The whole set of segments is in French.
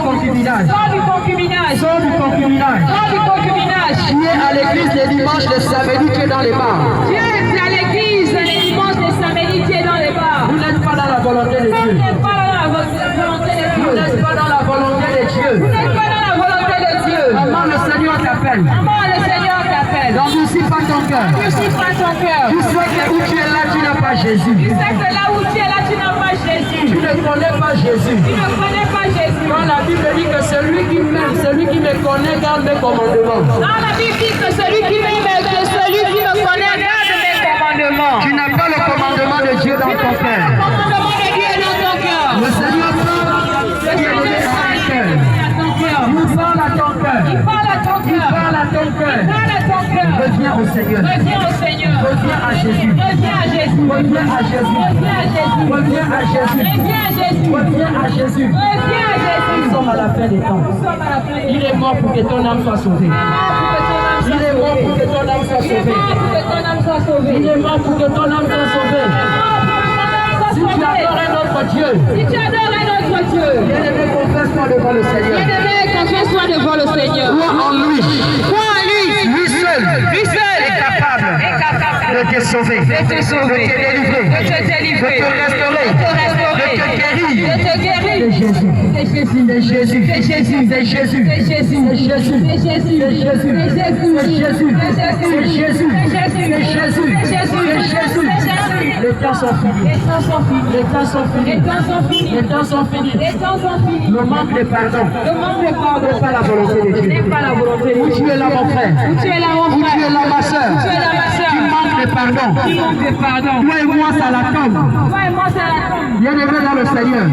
concubinage. Sors du concubinage. Sors du concubinage. Sors du concubinage. Tu es à l'église les dimanches, les samedis, tu es dans les bars. Tu es à l'église les dimanches, les samedis, tu es dans les bars. Vous n'êtes pas dans la volonté de Dieu. Vous n'êtes pas dans la volonté de Vous Dieu. n'êtes pas dans la volonté de Dieu. Vous n'êtes pas dans la volonté de Dieu. Maman, le Seigneur t'appelle. Maman, le Seigneur t'appelle. N'endurcis pas ton cœur. N'endurcis pas ton cœur. Tu sais que où tu es là, tu n'as pas Jésus. Tu sais que là où tu es là, tu n'as pas Jésus. Tu ne connais pas Jésus. Tu ne connais pas Jésus. Quand la Bible dit que celui qui m'aime, celui qui me connaît, garde mes commandements. Dans la Bible dit que celui qui m'aime, que celui qui me connaît, garde mes commandements. Tu n'as pas le commandement de Dieu dans ton cœur. Le commandement de Dieu est dans ton cœur. Le Seigneur parle à ton cœur. Il parle à ton cœur. Il parle à ton cœur. Il parle à ton cœur. Il parle à ton cœur. Reviens au Seigneur. Reviens au Seigneur. Reviens à Jésus. Reviens à Jésus. Reviens à Jésus. Reviens à Jésus. Reviens à Jésus. Reviens à Jésus. Reviens à Jésus. Reviens à Jésus. Nous sommes à la fin des temps. Nous sommes à la fin des temps. Il est mort pour que ton âme soit sauvée. Il est mort pour que ton âme soit sauvée. Il est mort pour que ton âme soit sauvée. Si tu adores un autre Dieu, si tu adores un autre Dieu, bien-aimé, confesse-toi devant le Seigneur. bien-aimé, confesse-toi devant le Seigneur. Crois en lui. Crois en lui. Lui seul est capable de te sauver, de te délivrer, de te délivrer, de te restaurer, de te guérir, de te guérir. de te guérir. C'est Jésus, c'est Jésus, c'est Jésus, c'est Jésus, c'est Jésus, c'est Jésus, c'est Jésus, c'est Jésus, c'est Jésus, c'est Jésus, c'est Jésus. Les temps sont finis. Les temps sont finis. Les temps sont finis. Les temps sont finis. Les temps sont finis. Le manque de pardon. Le manque de pardon n'est pas la volonté de Dieu. n'est pas la volonté de Dieu. Où tu es là, mon frère. Où tu es là, mon Où frère. tu es là, ma soeur. Tu es là, ma soeur. Tu manques de pardon. Tu manques de pardon. Toi et moi, ça la tombe. Toi et moi, ça la tombe. Bien-aimé dans le Seigneur.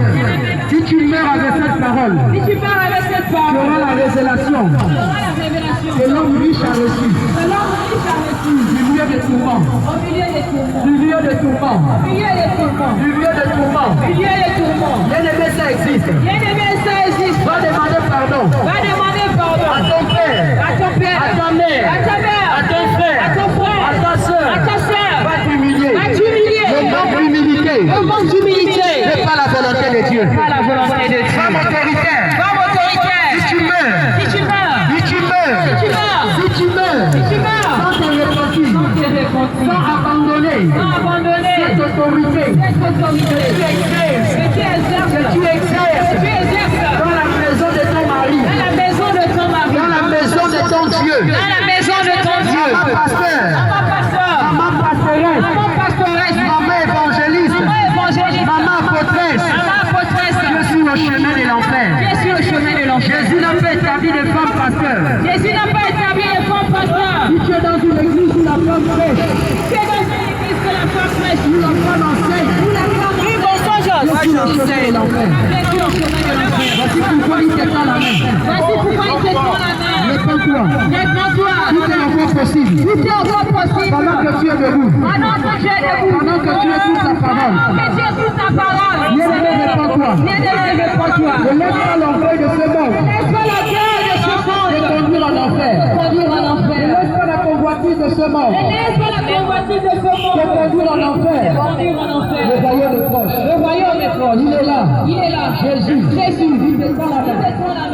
Si tu meurs avec cette parole, Si tu parles avec cette tu parole, auras la révélation tu auras la révélation. que l'homme riche a reçu. Que l'homme riche a reçu. Du lieu de tourment. Au milieu des tourments. Du lieu de tourment. Au milieu des tourments. Du lieu de tourment. Au milieu des tourments. Bien-aimé, ça existe. Bien-aimé, ça existe. Va demander pardon Va demander pardon à ton père, à ton père, à ta mère, à ta mère, à ton frère, à ton frère, à ta soeur. à ta soeur. Va t'humilier. Va t'humilier. Le manque d'humilité Le manque d'humilité n'est pas la volonté de Dieu. pas la volonté de Dieu. Femme autoritaire. Femme autoritaire. Si tu meurs, Si tu meurs, si tu meurs, si tu meurs, si tu meurs, si tu meurs, sans te repentir, tu es repentir. sans abandonner Sans abandonner cette autorité cette autorité que tu exerces, que tu exerces, que tu exerces que tu exerces dans la maison de ton mari, dans la maison de ton mari, dans la maison de ton Dieu. dans la maison de ton Dieu. Maman pasteur, Maman pasteur, maman pastoresse, maman pastoresse, maman évangéliste, maman évangéliste, maman apôtresse, maman apôtresse, je suis au chemin de l'enfer. tu es sur le chemin de l'enfer. Jésus n'a pas établi de femme pasteur. Jésus n'a pas établi les femmes pasteurs. Si tu es dans une église où la femme prêche, Tu es dans une église que la femme prêche. où la femme enseigne, Où la femme prie bon sang, je suis au chemin de l'enfer. tu es sur le chemin de l'enfer. Voici pourquoi il te tend la main. Voici pourquoi il te tend la main. Réponds-toi. Réponds-toi. Tout est encore possible. Tout est encore possible. Pendant que tu es debout. Pendant que tu es debout. Pendant que tu écoutes sa parole. Pendant que tu écoutes ta parole. Bien-aimé, réponds-toi. Bien-aimé, réponds-toi. Ne laisse pas l'orgueil de ce monde Laisse pas la gueule de ce te monde conduire en enfer. conduire en Ne enfer. laisse pas la convoitise de ce monde Laisse pas la convoitise de ce te monde conduire en enfer. conduire en Le enfer. royaume est proche. Le royaume est proche. Il est là. Il est là. Jésus. Jésus. Il te tend la main.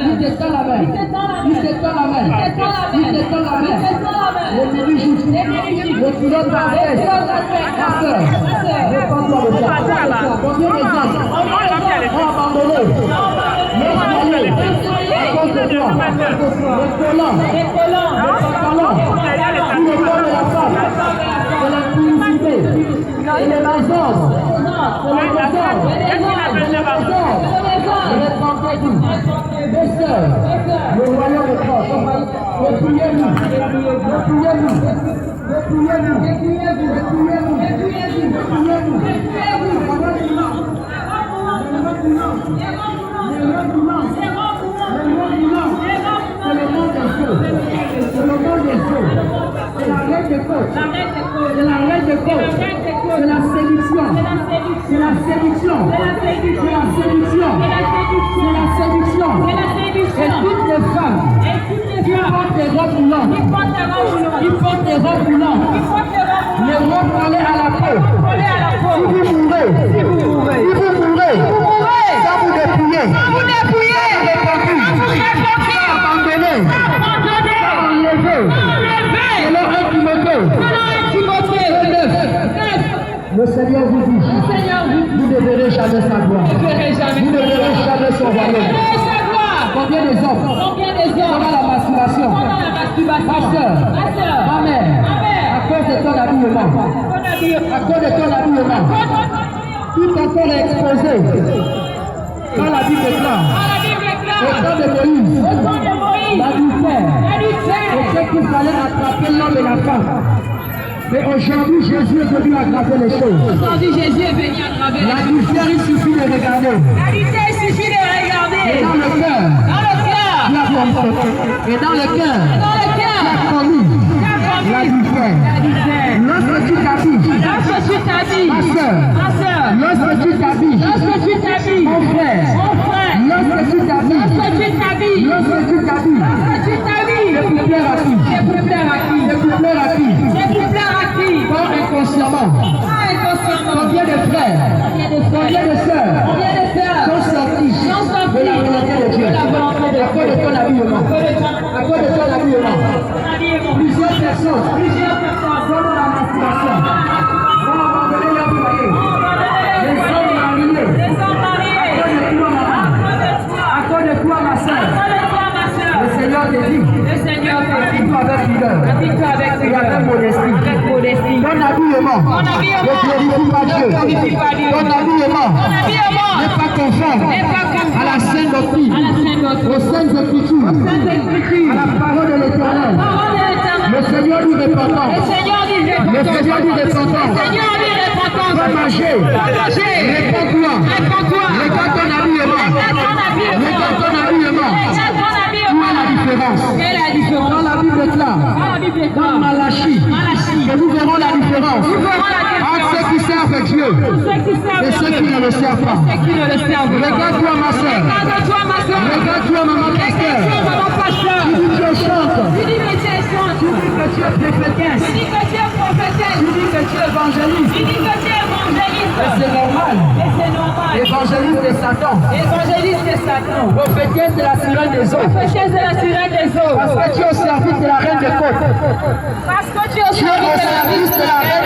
Il te tend la main. Il te tend la main. Il te tend la main. Le dirige. Le pilote d'orchestre. Ma soeur, réponds-toi le soir. Combien de gens ont abandonné leur foyer à cause de toi? Les collants, les pantalons, tout le corps de la femme, de la publicité, et les désordres, et les désordres, et les trempédis. Mes sœurs, le royaume est proche. Repliez-nous, repliez-nous, repliez-nous, repliez-nous, repliez-nous, c'est le monde des feux. C'est le monde des feux. C'est la reine de côte. C'est la reine de côte. C'est la séduction. C'est la séduction. C'est la séduction. C'est la séduction. Et toutes les femmes qui portent des robes boulantes, qui portent des robes boulantes, les robes collées à la peau. Si vous mourrez, ça vous dépouillez. Ça vous dépouillez. soeur, ma mère, à cause de ton habillement, à cause de ton habillement, tout ton corps est exposé. Quand la Bible déclare, au temps de Moïse, l'adultère était qu'il fallait attraper l'homme et la femme. Mais aujourd'hui, Jésus est venu aggraver les choses. L'adultère, il suffit de regarder. Et dans le cœur, et dans le cœur, tu as commis l'adultère. Lorsque tu t'habilles, ma soeur, lorsque tu t'habilles, mon frère, lorsque tu t'habilles, c'est pour plaire à qui? C'est pour plaire à qui? Pas inconsciemment. Combien de frères, combien de sœurs sont sortis de la volonté de Dieu à cause de ton habillement? À cause de ton habillement. Plusieurs personnes sont dans la masturbation, vont abandonner leur foyer. Les hommes mariés, à cause de toi, ma soeur. Le Seigneur te dit, habille-toi avec pudeur et avec modestie. Ton habillement ne glorifie pas Dieu. Ton habillement n'est pas conforme à la sainte doctrine, aux saintes écritures, à la parole de l'Éternel. Le Seigneur dit repentance. Le Seigneur dit repentance. Sois marché. Réponds-toi. Regarde ton habillement. Regarde ton habillement. Quelle est la différence? Dans la Bible déclare, dans Malachie, que nous verrons la différence entre ceux qui servent Dieu et ceux qui ne le servent pas. Regarde-toi, ma soeur. Regarde-toi, maman pasteur. Tu dis que tu chantes. Tu dis que tu es prophétesse. Tu dis que tu es évangéliste. Et c'est normal. Évangéliste de Satan. Prophétesse de la sirène des eaux. Parce que tu es au service de la reine des côtes. Tu es au service de la reine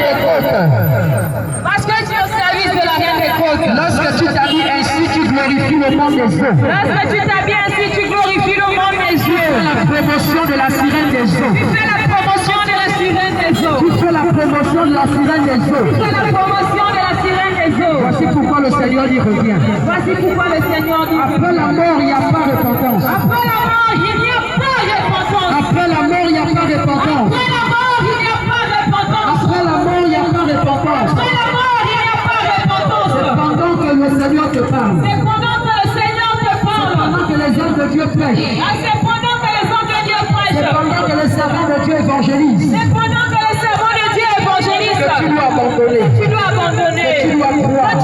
des côtes. Lorsque tu t'habilles ainsi, tu glorifies le nom des eaux. Tu fais la promotion de la sirène des eaux. Tu fais la promotion de la sirène des eaux. Voici pourquoi le Seigneur dit revient. Après la mort, il n'y a pas de repentance. Après la mort, il n'y a pas de repentance. C'est pendant que le Seigneur te parle. C'est pendant que les hommes de Dieu prêchent. C'est pendant que les servants de Dieu évangélisent. Que tu dois abandonner. Que tu dois croire. Que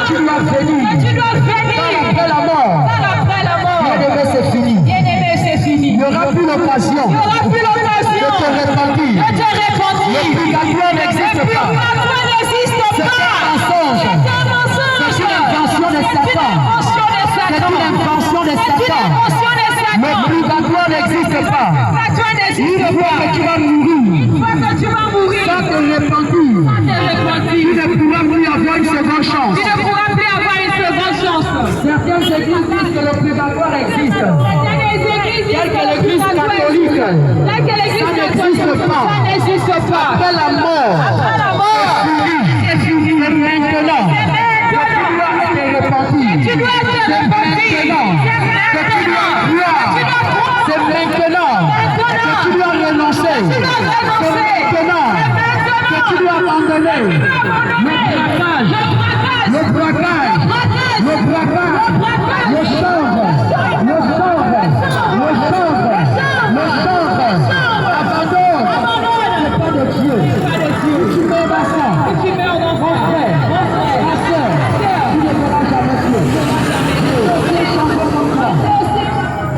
tu dois venir. Après la mort. Bien-aimé, c'est fini. Il n'y aura plus l'occasion de te repentir. Le purgatoire n'existe pas. C'est un mensonge. C'est une invention de Satan. Le purgatoire n'existe pas. Une fois que tu vas mourir, sans te repentir, tu ne pourras plus avoir une seconde chance. Certaines églises disent que le purgatoire existe. Telle que l'église catholique, ça n'existe pas. Après la mort, c'est fini. Maintenant que tu dois te repentir. C'est maintenant que tu dois croire. C'est maintenant que tu dois renoncer. C'est maintenant que tu dois abandonner le braquage, le change. Abandonne. C'est pas de Dieu. Tu mets dans ça. Mon frère, ma soeur, tu ne feras jamais Dieu.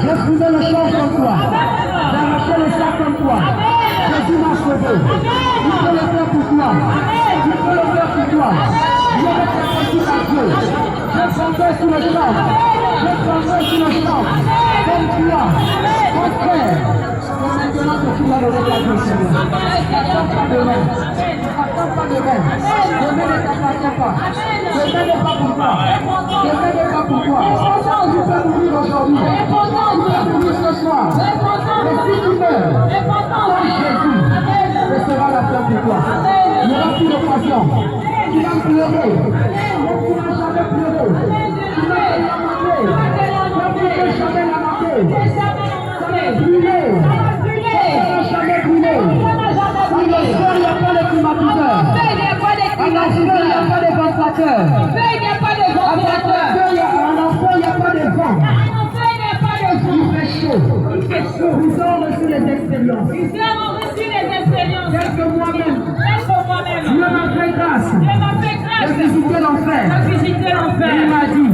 Je faisais le change comme toi. J'arrachais le sac comme toi. Jésus m'a sauvé. Il peut le faire pour toi. Je vais te faire à Dieu. Je prendrai sous le champ. Comme toi. Mon frère. C'est maintenant que tu vas lever ta vie, Seigneur. N'attends pas demain. Demain ne t'appartient pas. Demain n'est pas pour toi. Tu peux mourir aujourd'hui. Tu peux mourir ce soir. Mais si tu meurs, situation. Tu vas pleurer. Tu vas jamais pleurer. Tu vas jamais lamenter. Ça va brûler. Ça va jamais brûler. Dans le sol, il n'y a pas de climatiseur. En enfer, il n'y a pas de ventilateur. En enfer, il n'y a pas de vent. Il fait chaud. Nous avons reçu les expériences. Quelques mois même. Dieu m'a fait grâce de visiter l'enfer. Il m'a dit,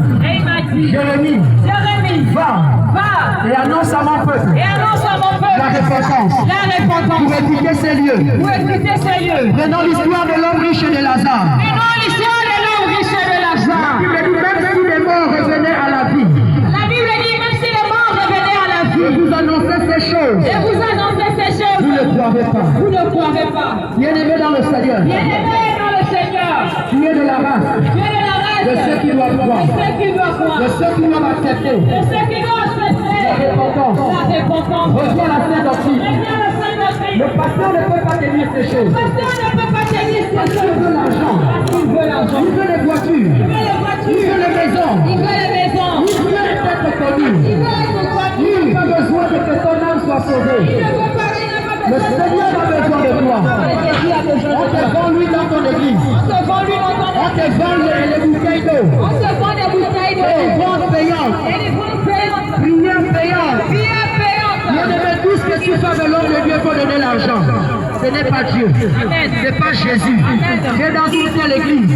Jérémie, va et annonce à mon peuple la repentance. Pour écouter ces lieux. Prenons l'histoire de l'homme riche et de Lazare. Il me dit, même si les morts revenaient à la vie. Je vous annonce ces choses. Vous ne croirez pas. Bien-aimé dans le Seigneur. Tu es de la race. De ceux qui doivent croire. De ceux qui doivent accepter. La repentance. Reviens à la sainte doctrine. Le pasteur ne peut pas tenir ces choses. Parce qu'il veut l'argent. Il veut les voitures. Il veut les maisons. Il veut être connu. Il n'a pas besoin que ton âme soit sauvée. Le Seigneur a besoin de toi. On te vend lui dans ton église. On te vend les bouteilles d'eau. Les ventes payantes. Prières payantes. Bien-aimé, tout ce que tu fais de l'homme de Dieu pour donner l'argent. Ce n'est pas Dieu. Ce n'est pas Jésus. Dieu dans toute l'église.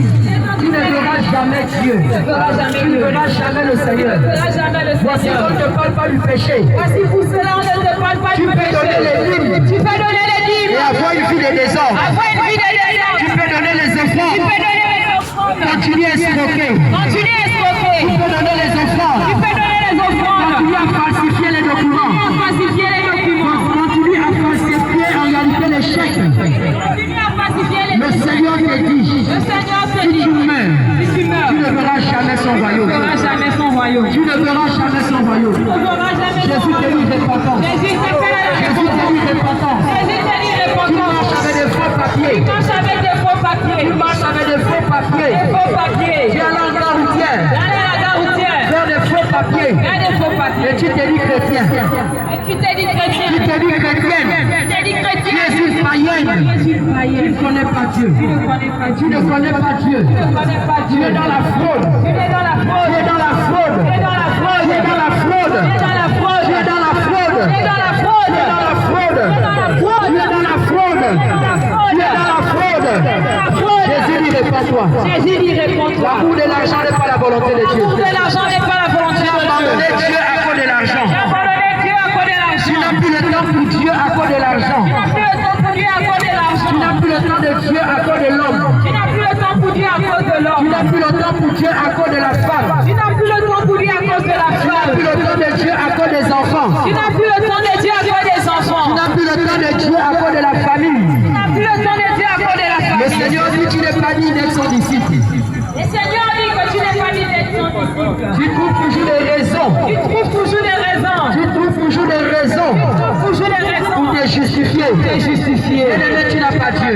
Tu ne verras jamais Dieu. Tu ne verras jamais le Seigneur. Voici qu'on ne te parle pas du péché. Tu peux donner les dîmes. Et avoir une vie de désordre. Tu peux donner les enfants. Continuer à escroquer. Tu peux donner les enfants. Continuer à falsifier les documents. Continuer à falsifier en réalité les chèques. Le Seigneur te dit, si tu meurs, tu ne verras jamais son royaume. Tu ne verras jamais son royaume. Jésus te dit repentance. Jésus te dit repentance. Tu marches avec des faux papiers. Tu marches avec des faux papiers. Tu es à la routière. Faire des faux papiers. Et tu te dis chrétien. Tu te dis chrétienne. Tu es une païenne. Tu ne connais pas Dieu. Tu ne connais pas Dieu. Tu es dans la fraude. Tu es dans la fraude. Tu es dans la fraude. Tu es dans la fraude. Tu es dans la fraude. Tu es dans la fraude. Tu es dans la fraude. Tu es dans la fraude. Tu es dans la fraude. Tu es dans la fraude. Tu es dans la fraude. Jésus dit réponds-toi. L'amour de l'argent n'est pas la volonté de Dieu. Tu as abandonné Dieu à cause de l'argent. Tu n'as plus le temps pour Dieu à cause de l'argent. Tu n'as plus le temps de Dieu à cause de l'homme. Tu n'as plus le temps pour Dieu à cause de l'homme. Tu n'as plus le temps pour Dieu à cause de la femme. Tu n'as plus le temps pour Dieu à cause de la femme. Tu n'as plus le temps de Dieu à cause des enfants. Tu n'as plus le temps de Dieu à cause des enfants. Tu n'as plus le temps de Dieu à cause de la famille. Tu n'as plus le temps de Dieu à cause de la famille. Le Seigneur dit tu n'es pas digne d'être son disciple. Le Seigneur dit que tu n'es pas digne d'être son disciple. Tu trouves toujours des raisons. Tu trouves toujours des raisons. Tu trouves toujours des raisons. Pour te justifier. Bien-aimé, tu n'as pas Dieu.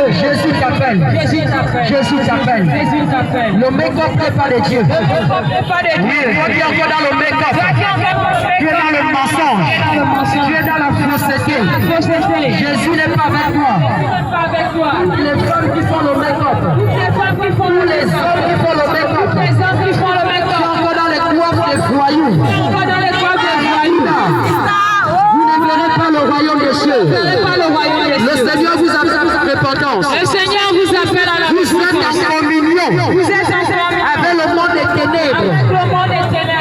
Jésus t'appelle. Le make-up n'est pas de Dieu. Oui, on dit encore dans le make-up. Tu es dans le mensonge. Tu es dans la fausseté. Jésus n'est pas avec toi. Les femmes qui font le make-up. Tous les hommes qui font le make-up. Tu es encore dans les coiffes des voyous. Vous ne verrez pas le royaume des cieux. Le Seigneur vous appelle à la repentance. Vous êtes en communion avec le monde des ténèbres.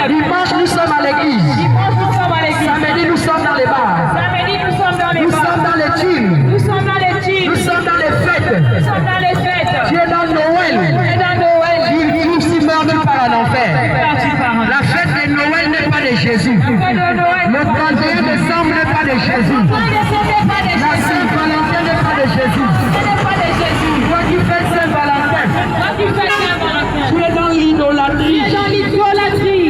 Dimanche, nous sommes à l'église. Samedi, nous sommes dans les bars. Nous sommes dans les gyms. Nous sommes dans les fêtes. Tu es dans Noël. Tu s'y meurs même par un enfer. La fête de Noël n'est pas de Jésus. Le 31 décembre n'est pas de Jésus. La Saint-Valentin n'est pas de Jésus. Toi qui fais Saint-Valentin, tu es dans l'idolâtrie.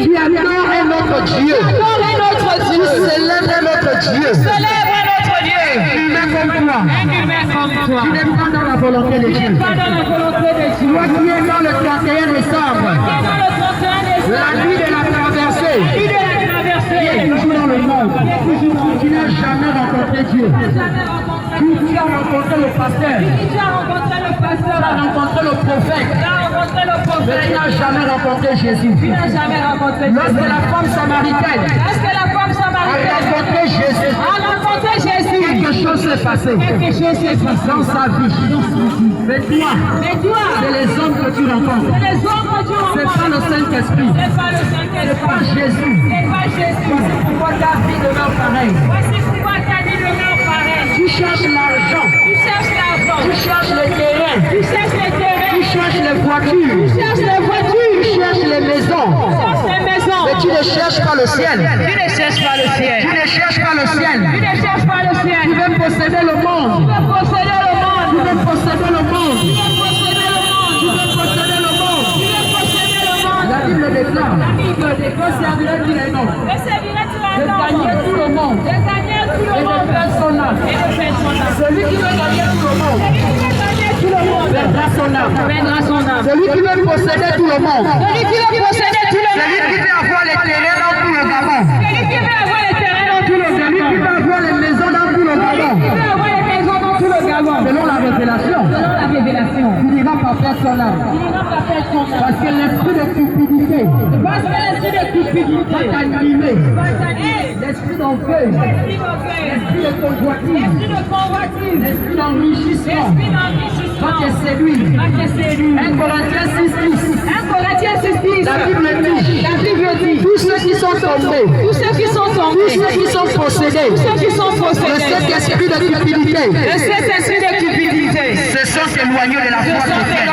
Tu adores un autre Dieu. Tu célèbres un autre Dieu. Humain comme toi. toi. Un humain comme toi. Tu n'es pas dans la volonté de Dieu. Pas dans la volonté de Dieu. Toi qui es dans le 31 décembre, Qui est dans le 31 décembre. la nuit de la traversée, Qui de la traversée. qui est toujours dans le monde, tu n'as jamais rencontré Dieu. Jamais rencontré. Tu as rencontré le pasteur, Tu as rencontré le tu as pasteur. rencontré le prophète, Tu as rencontré le mais tu prophète. n'as jamais rencontré Jésus. Tu n'as jamais rencontré Lorsque Jésus. la femme samaritaine Est-ce que la femme a samaritaine rencontré Jésus, a rencontré Jésus? quelque chose s'est passé Quelque chose s'est passé. dans sa vie. Mais toi, Mais toi, c'est les hommes que tu rencontres. c'est les hommes que tu C'est rencontres. pas le Saint-Esprit. C'est pas le C'est pas Saint-Esprit. Jésus. C'est pas Jésus. Voici pourquoi ta vie demeure pareille. Voici pourquoi ta vie demeure pareille. Tu cherches l'argent. Tu cherches l'argent. Tu cherches les terrains. Tu cherches les terrains. Tu cherches les voitures. Tu cherches les voitures. Tu cherches les maisons. Tu cherches les maisons. Mais tu ne cherches pas le ciel. Tu ne cherches pas le ciel. Tu ne cherches pas le ciel. Tu ne cherches pas le ciel. Tu veux posséder le monde. Tu veux posséder le monde. Tu veux posséder le monde. Tu veux posséder le monde. Tu veux posséder le monde. Tu veux posséder le monde. La Bible déclare. La Bible déclare. Que servirait-il les noms? Et servirait-il à De gagner tout le monde de gagner tout et le de monde perdre son âme. et de faire son âme. Celui qui veut gagner tout le monde Celui qui veut gagner tout le monde perdra son âme. perdra son âme. Celui qui veut posséder tout le monde, Celui qui veut posséder tout le celui qui monde. veut avoir les terrains dans tout le Gabon, Celui qui veut avoir les terrains dans tout le celui qui Gabon. veut avoir les maisons dans tout le Celui Gabon, qui veut avoir les maisons dans tout le Gabon. selon la révélation, Selon la révélation. tu n'iras pas perdre son âme. Il n'ira pas faire son âme. Parce que l'esprit de cupidité Parce que l'esprit de va cupidité t'animer. va t'animer. L'esprit d'orgueil, L'esprit d'orgueil. l'esprit de convoitise, L'esprit de convoitise. l'esprit d'enrichissement L'esprit va d'enrichissement te séduire. va te séduire. 1 Corinthiens 6:10. 1 Corinthiens 6:10. La Bible dit, La Bible dit, tous ceux qui sont tombés, tous ceux qui sont tous tombés, ceux qui sont possédés ceux qui sont de possédés cet esprit de cupidité, de cet esprit de cupidité, se sont éloignés de la foi chrétienne.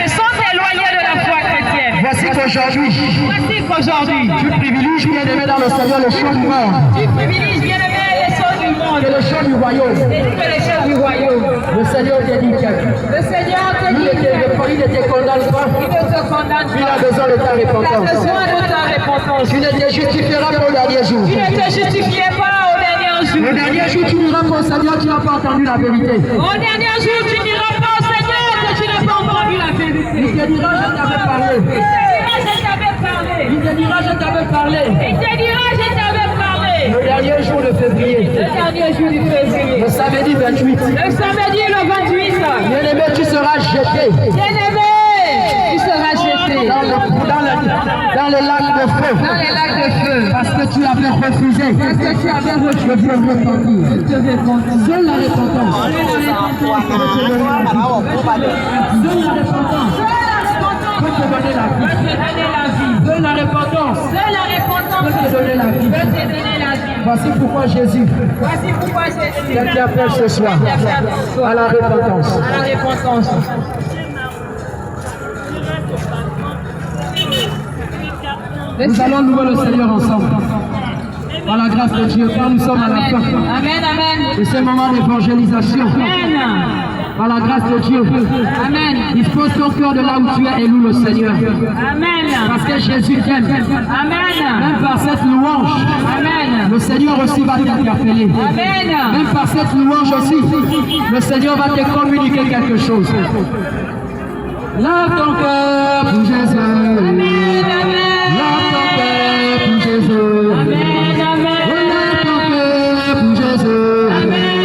se sont éloignés de la foi chrétienne. Voici qu'aujourd'hui, Voici qu'aujourd'hui, tu privilégies bien aimé dans le Seigneur le chant du monde tu privilégies bien aimé les choses du monde et le chant du royaume. et que les choses du royaume. Le Seigneur te dit que Le Seigneur te il dit ne te condamne pas, qu'il ne te condamne il a pas. besoin de ta Il a repentance. besoin de ta repentance. Tu ne te justifieras pas au dernier jour. Tu ne te justifiais pas au dernier jour. Le dernier jour, tu diras qu'au Seigneur, tu n'as pas entendu la vérité. Au dernier jour, tu n'iras pas au Seigneur que tu n'as pas entendu la vérité. Il te dira, je t'avais parlé. Il te dira, je t'avais parlé. Il te dira, je t'avais parlé. Il te dira, je t'avais parlé. Le dernier jour de février, Le dernier jour du février. le samedi 28. Le samedi, le 28. Bien-aimé, tu seras jeté Bien-aimé, tu seras jeté dans le lac de feu. dans les lacs de feu. Parce que tu avais refusé. Parce que tu avais refusé. Seule la repentance. Seule la repentance peut te donner la vie. Seule la repentance Seule la repentance peut te donner la vie. peut te donner la vie. Voici pourquoi Jésus Voici pourquoi Jésus t'interpelle ce soir à la repentance. à la repentance. Nous allons louer le Seigneur ensemble. Par la grâce de Dieu, car nous sommes à la Amen. fin Amen. Amen. de ce moment d'évangélisation. Amen. Par la grâce de Dieu, Amen. dispose ton cœur de là où tu es et loue le Seigneur. Amen. Parce que Jésus t'aime. Amen. Même par cette louange, Amen. le Seigneur aussi va t'interpeller. Amen. Même par cette louange aussi, le Seigneur va te communiquer quelque chose. Lave ton cœur pour Jésus. Lave ton cœur pour Jésus. Amen. Amen. Lave ton cœur pour Jésus. Amen.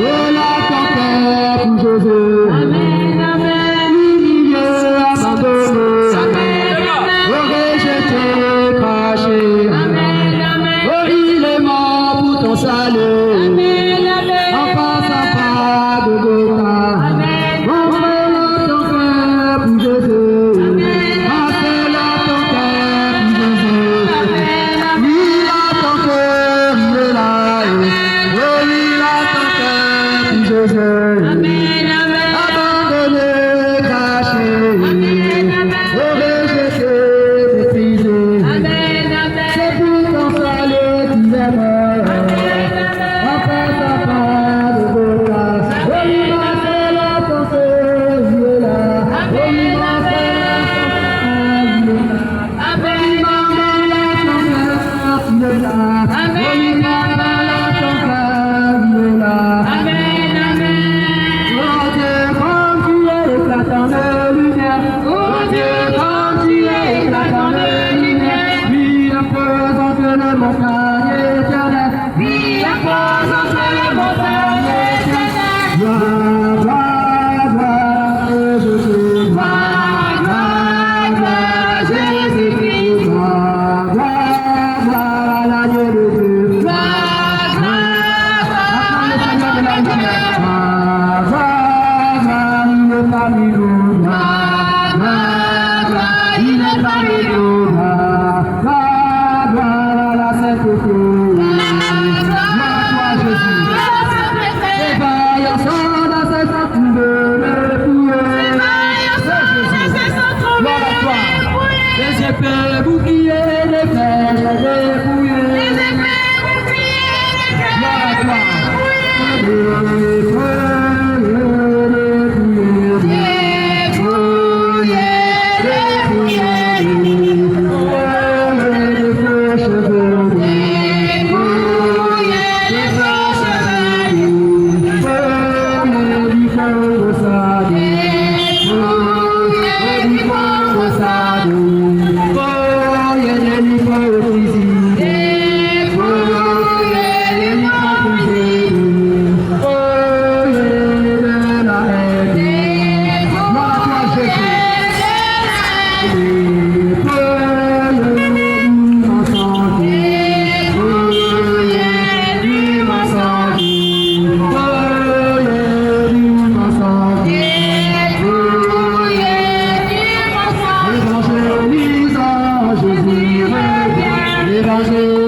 Lave ton cœur pour Jésus. Amen. Amen. Humilié, abandonné. Amen. Rejeté, craché. Amen. Oh, il est mort pour ton salut. Amen. En passant par Golgotha. Amen. Oh, lave ton cœur pour Jésus. Appelle Oh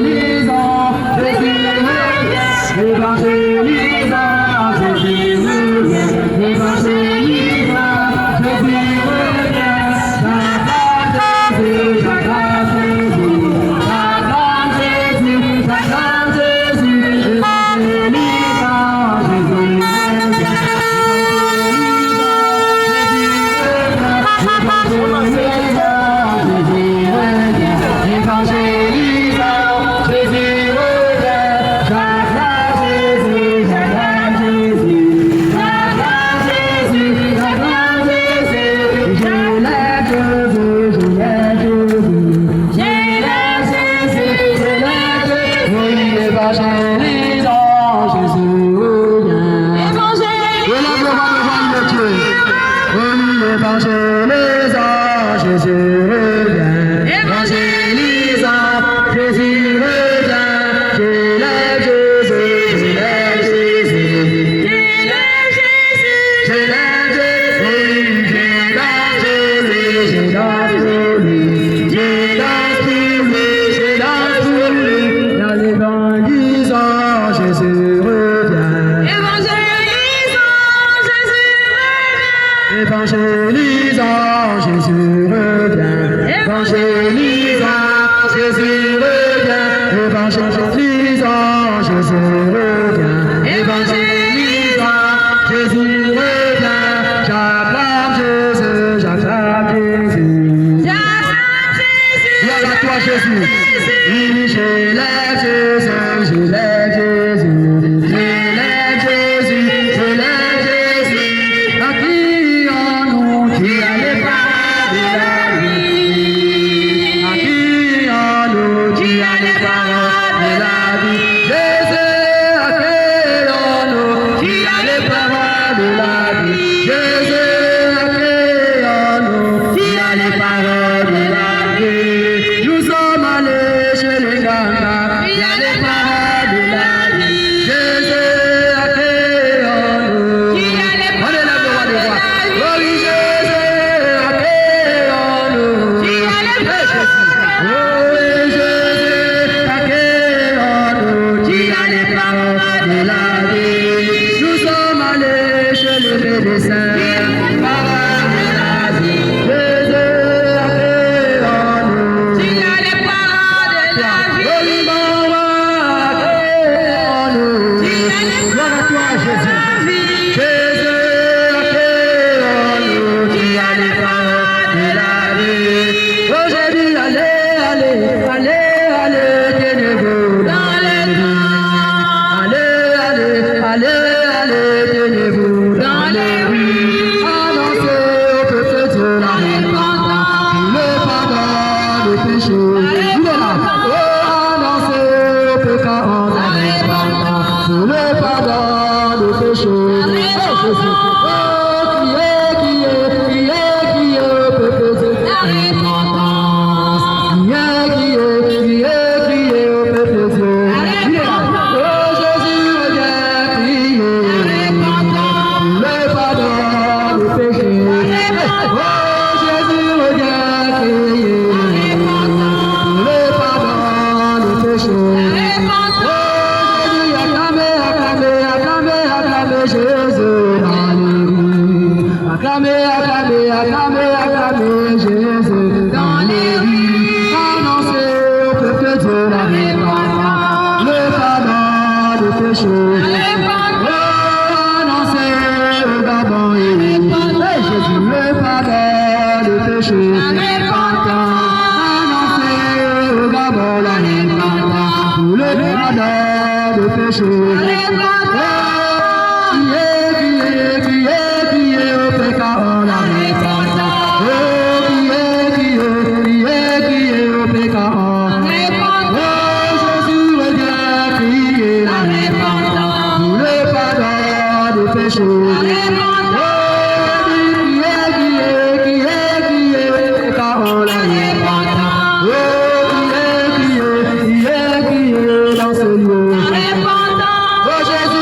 Jésus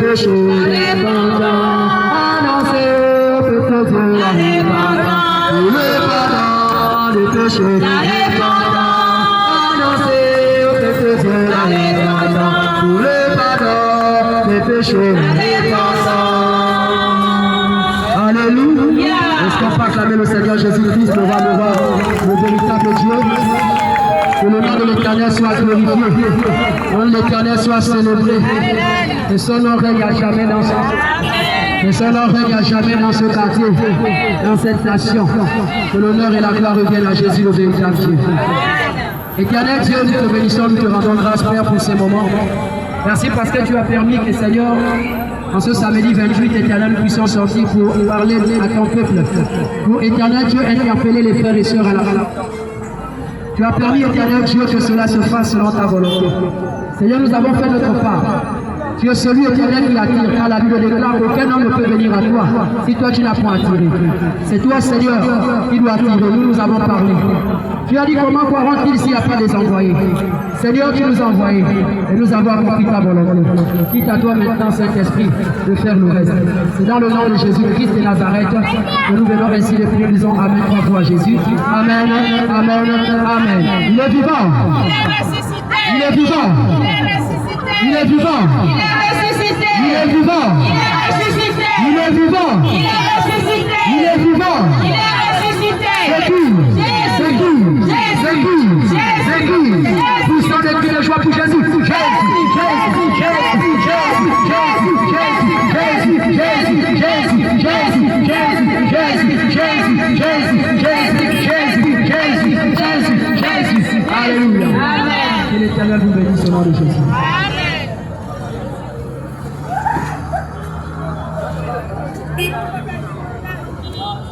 péchés, annoncer au peuple de la repentance, pour le pardon des péchés, annoncer au peuple de la repentance, pour le pardon des péchés, Alléluia. Est-ce qu'on peut acclamer le Seigneur Jésus-Christ, le véritable Dieu? Que le nom de l'Éternel soit glorifié, que le nom de l'Éternel soit célébré, que son nom règne à jamais dans ce quartier, dans cette nation. Que l'honneur et la gloire reviennent à Jésus, le véritable Dieu. Éternel Dieu, nous te bénissons, nous te rendons grâce, Père, pour ces moments. Merci parce que tu as permis que, Seigneur, en ce samedi 28, Éternel, nous puissions sortir pour parler à ton peuple. Pour, Éternel Dieu, interpeller les frères et sœurs à la fin. Tu as permis, Éternel Dieu, que cela se fasse selon ta volonté. Seigneur, nous avons fait notre part. Tu es celui, Éternel, qui attire. Car la Bible déclare qu'aucun homme ne peut venir à toi si toi tu n'as pas attiré. C'est toi, Seigneur, qui dois attirer. Nous avons parlé. Tu as dit comment croiront-ils s'il n'y a pas des envoyés? Seigneur, tu nous as envoyés et nous avons accompli ta volonté. Quitte à toi maintenant, Saint-Esprit, de faire le reste. C'est dans le nom de Jésus-Christ de Nazareth que nous venons ainsi les prier. Disons Amen, crois à Jésus. Amen, Amen, Amen. Il est vivant. Il est vivant. Il est vivant. Il est vivant. Il est vivant. Il est vivant. C'est qui? C'est qui? C'est qui? C'est qui? Poussons des cris de joie pour Jésus. Jésus, Jésus, Jésus, Jésus, Jésus, Jésus, Jésus, Jésus, Jésus, Jésus, Jésus, Jésus, Jésus, Jésus, Jésus, Jésus, Jésus. Alléluia. Que l'Éternel vous bénisse au nom de Jésus.